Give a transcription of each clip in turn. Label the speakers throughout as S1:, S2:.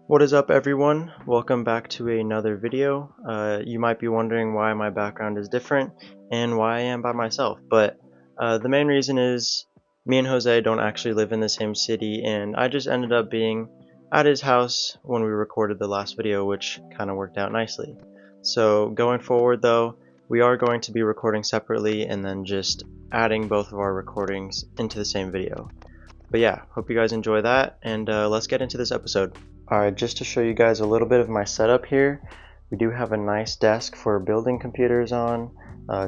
S1: What is up, everyone? Welcome back to another video. You might be wondering why my background is different and why I am by myself, but the main reason is me and Jose don't actually live in the same city, and I just ended up being at his house when we recorded the last video, which kind of worked out nicely. So going forward though, we are going to be recording separately and then just adding both of our recordings into the same video. But yeah, hope you guys enjoy that, and let's get into this episode. Alright, just to show you guys a little bit of my setup here, we do have a nice desk for building computers on,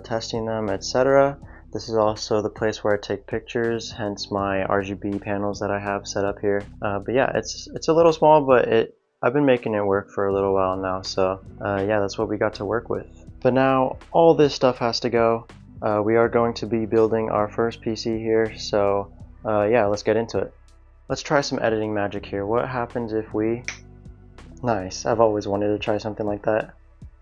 S1: testing them, etc. This is also the place where I take pictures, hence my RGB panels that I have set up here. But yeah, it's a little small, but I've been making it work for a little while now, so yeah, that's what we got to work with. But now, all this stuff has to go. We are going to be building our first PC here, so yeah, let's get into it. Let's try some editing magic here. What happens if we... Nice, I've always wanted to try something like that.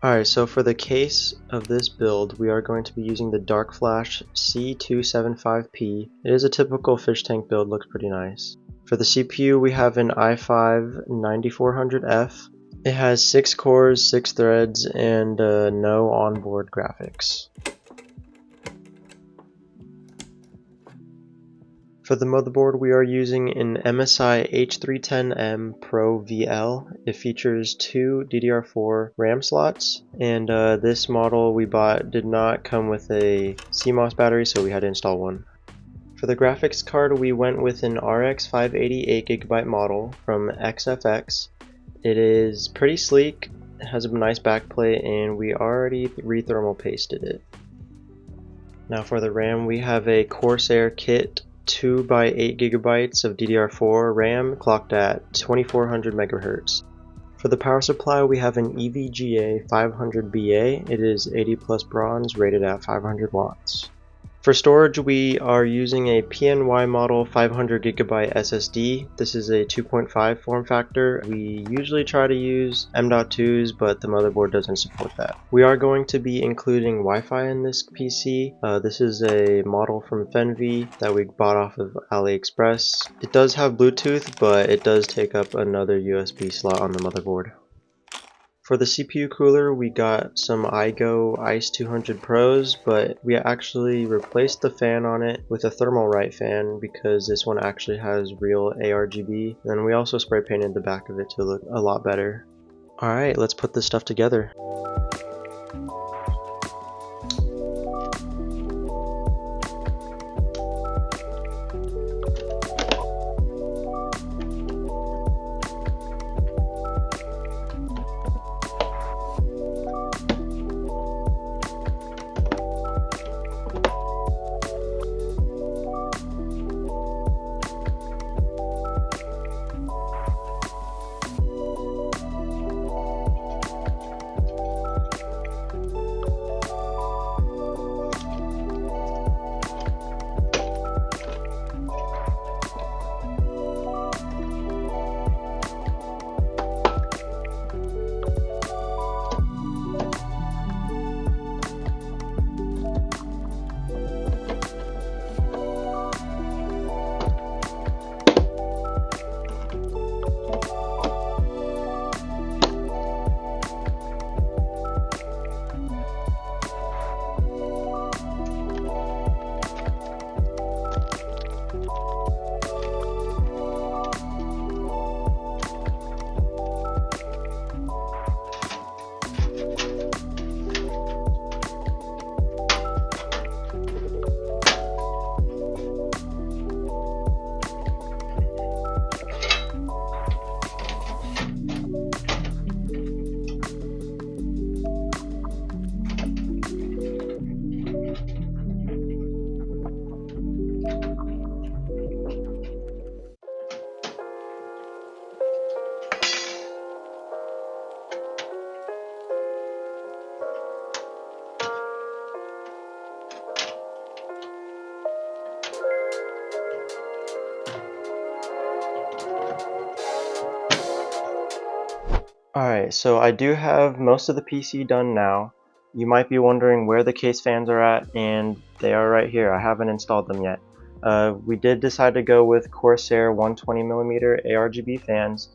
S1: Alright, so for the case of this build, we are going to be using the Dark Flash C275P. It is a typical fish tank build, looks pretty nice. For the CPU, we have an i5-9400F. It has 6 cores, 6 threads, and no onboard graphics. For the motherboard, we are using an MSI H310M Pro VL. It features 2 DDR4 RAM slots, and this model we bought did not come with a CMOS battery, so we had to install one. For the graphics card, we went with an RX 580 8GB model from XFX. It is pretty sleek, it has a nice backplate, and we already re-thermal pasted it. Now for the RAM, we have a Corsair kit 2x8GB of DDR4 RAM clocked at 2400 MHz. For the power supply, we have an EVGA 500BA. It is 80 plus bronze, rated at 500 watts. For storage, we are using a PNY model 500GB SSD. This is a 2.5 form factor. We usually try to use M.2s, but the motherboard doesn't support that. We are going to be including Wi-Fi in this PC. This is a model from Fenvi that we bought off of AliExpress. It does have Bluetooth, but it does take up another USB slot on the motherboard. For the CPU cooler, we got some iGo Ice 200 Pros, but we actually replaced the fan on it with a Thermalright fan because this one actually has real ARGB. And we also spray painted the back of it to look a lot better. Alright, let's put this stuff together. Alright, so I do have most of the PC done now. You might be wondering where the case fans are at, and they are right here. I haven't installed them yet. We did decide to go with Corsair 120mm ARGB fans,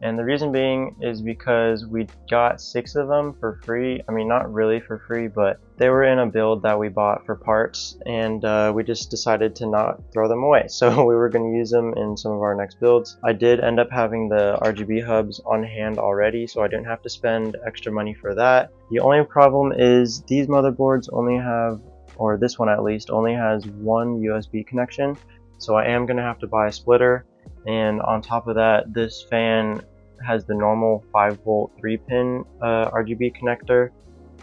S1: And the reason being is because we got 6 of them for free. I mean, not really for free, but they were in a build that we bought for parts, and we just decided to not throw them away. So we were going to use them in some of our next builds. I did end up having the RGB hubs on hand already, so I didn't have to spend extra money for that. The only problem is these motherboards only have, or this one at least, only has one USB connection. So I am going to have to buy a splitter. And on top of that, this fan has the normal 5-volt 3-pin RGB connector,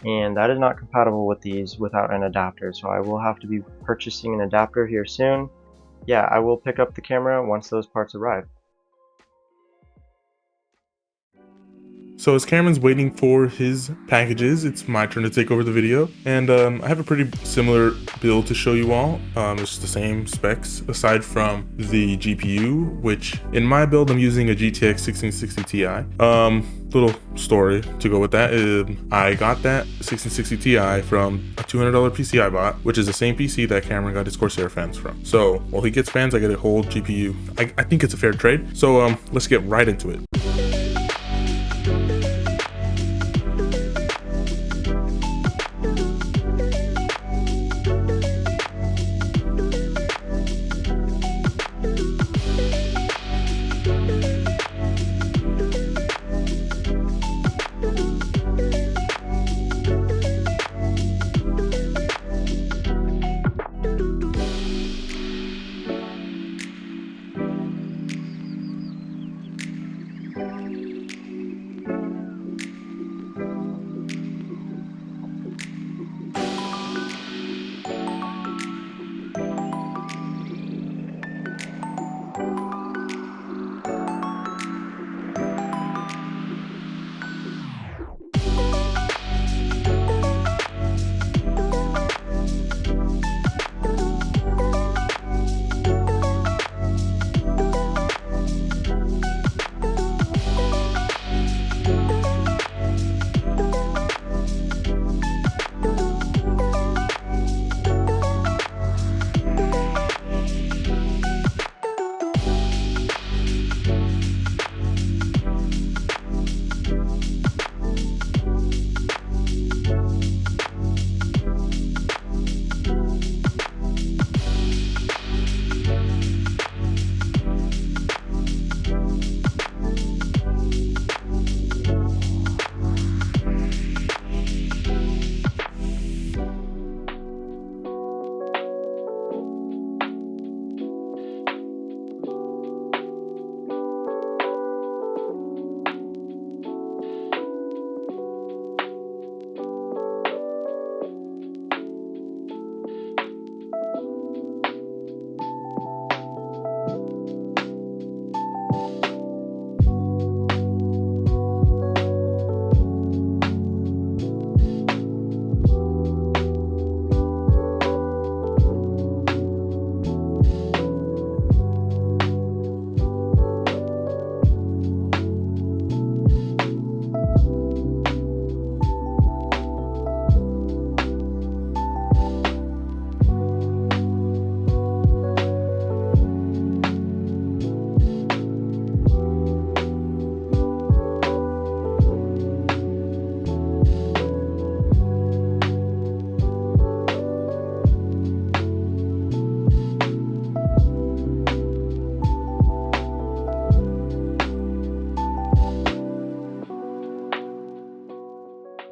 S1: and that is not compatible with these without an adapter, so I will have to be purchasing an adapter here soon. Yeah, I will pick up the camera once those parts arrive.
S2: So as Cameron's waiting for his packages, it's my turn to take over the video. And I have a pretty similar build to show you all. It's the same specs aside from the GPU, which in my build I'm using a GTX 1660 Ti. Little story to go with that. I got that 1660 Ti from a $200 PC I bought, which is the same PC that Cameron got his Corsair fans from. So while he gets fans, I get a whole GPU. I think it's a fair trade. So let's get right into it.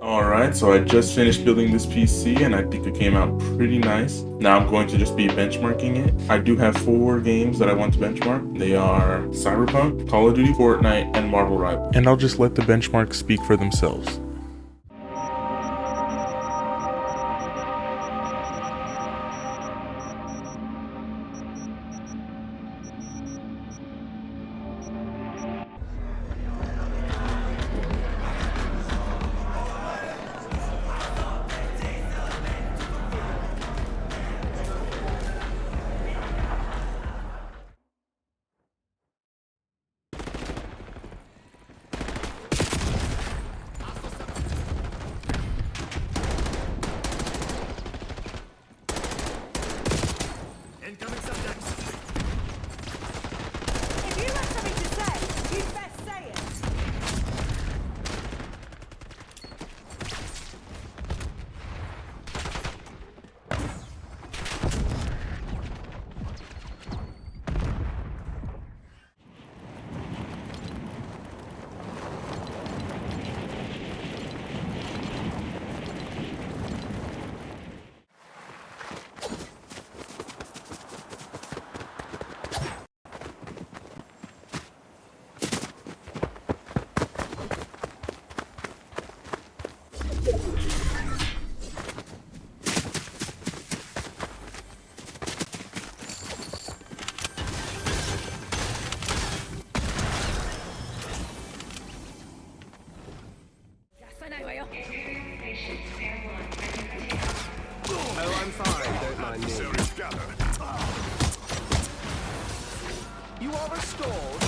S2: Alright, so I just finished building this PC and I think it came out pretty nice. Now I'm going to just be benchmarking it. I do have 4 games that I want to benchmark. They are Cyberpunk, Call of Duty, Fortnite, and Marvel Rivals. And I'll just let the benchmarks speak for themselves.
S3: Oh, I'm fine. Don't mind me. You are restored.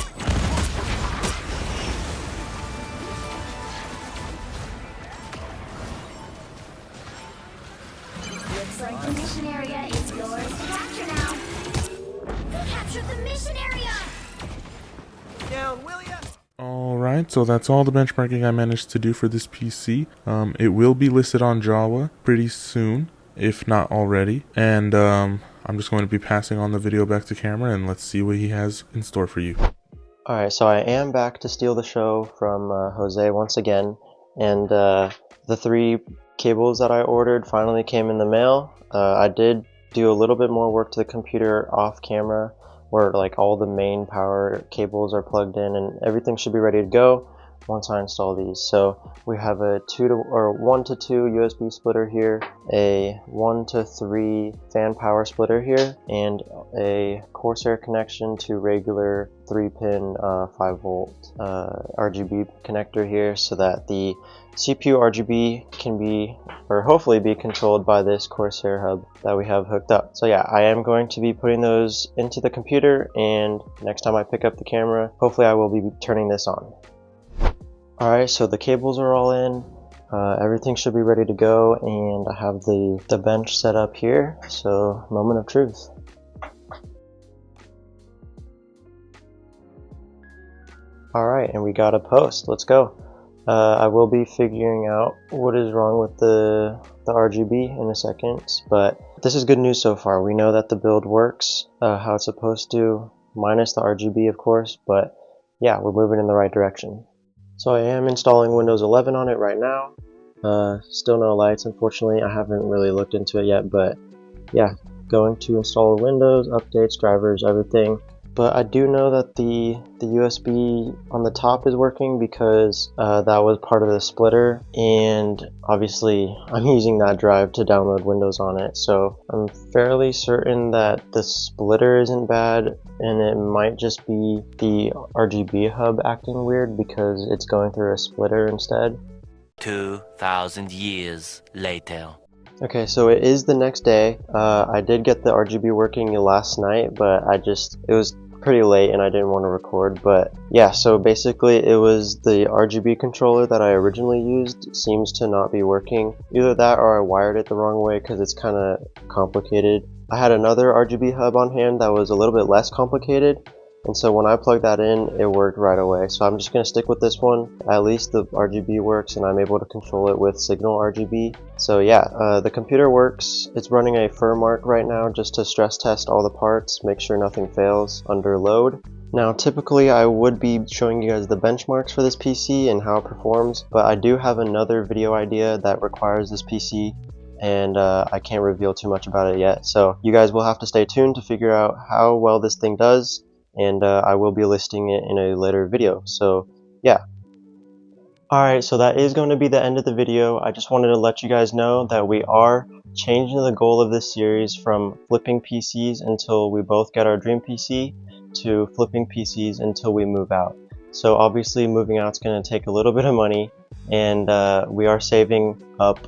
S4: Looks like the mission area is yours to capture now. They captured the mission area!
S3: Down, will ya?
S2: Alright, so that's all the benchmarking I managed to do for this PC. It will be listed on Java pretty soon, if not already. And I'm just going to be passing on the video back to camera, and let's see what he has in store for you.
S1: Alright, so I am back to steal the show from Jose once again, and the 3 cables that I ordered finally came in the mail. I did do a little bit more work to the computer off camera, where like all the main power cables are plugged in and everything should be ready to go once I install these. So we have a 1 to 2 USB splitter here, a 1 to 3 fan power splitter here, and a Corsair connection to regular 3-pin 5-volt RGB connector here, so that the CPU RGB can be, or hopefully be, controlled by this Corsair hub that we have hooked up. So yeah, I am going to be putting those into the computer, and next time I pick up the camera, hopefully I will be turning this on. Alright, so the cables are all in, everything should be ready to go, and I have the bench set up here, so moment of truth. Alright, and we got a post, let's go. I will be figuring out what is wrong with the RGB in a second, but this is good news so far. We know that the build works how it's supposed to, minus the RGB of course, but yeah, we're moving in the right direction. So I am installing Windows 11 on it right now. Still no lights, unfortunately. I haven't really looked into it yet, but yeah, going to install the Windows, updates, drivers, everything. But I do know that the USB on the top is working because that was part of the splitter, and obviously I'm using that drive to download Windows on it, so I'm fairly certain that the splitter isn't bad, and it might just be the RGB hub acting weird because it's going through a splitter instead.
S5: 2,000 years later.
S1: Okay, so it is the next day. I did get the RGB working last night, but it was pretty late and I didn't want to record. But yeah, so basically it was the RGB controller that I originally used seems to not be working. Either that or I wired it the wrong way because it's kind of complicated. I had another RGB hub on hand that was a little bit less complicated, and so when I plugged that in, it worked right away. So I'm just going to stick with this one. At least the RGB works and I'm able to control it with signal RGB. So yeah, the computer works. It's running a Furmark right now just to stress test all the parts, make sure nothing fails under load. Now typically I would be showing you guys the benchmarks for this PC and how it performs, but I do have another video idea that requires this PC, and I can't reveal too much about it yet. So you guys will have to stay tuned to figure out how well this thing does, and I will be listing it in a later video. So yeah. Alright, so that is going to be the end of the video. I just wanted to let you guys know that we are changing the goal of this series from flipping PCs until we both get our dream PC to flipping PCs until we move out. So obviously moving out is going to take a little bit of money, and we are saving up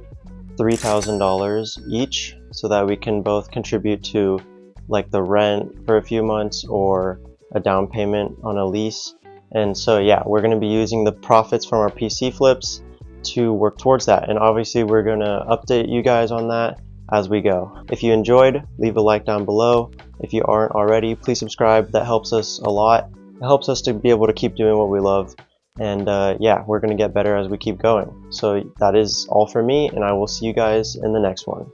S1: $3,000 each so that we can both contribute to like the rent for a few months or a down payment on a lease. And so yeah, we're going to be using the profits from our PC flips to work towards that, and obviously we're going to update you guys on that as we go. If you enjoyed, leave a like down below. If you aren't already, please subscribe. That helps us a lot. It helps us to be able to keep doing what we love, and yeah, we're going to get better as we keep going. So that is all for me, and I will see you guys in the next one.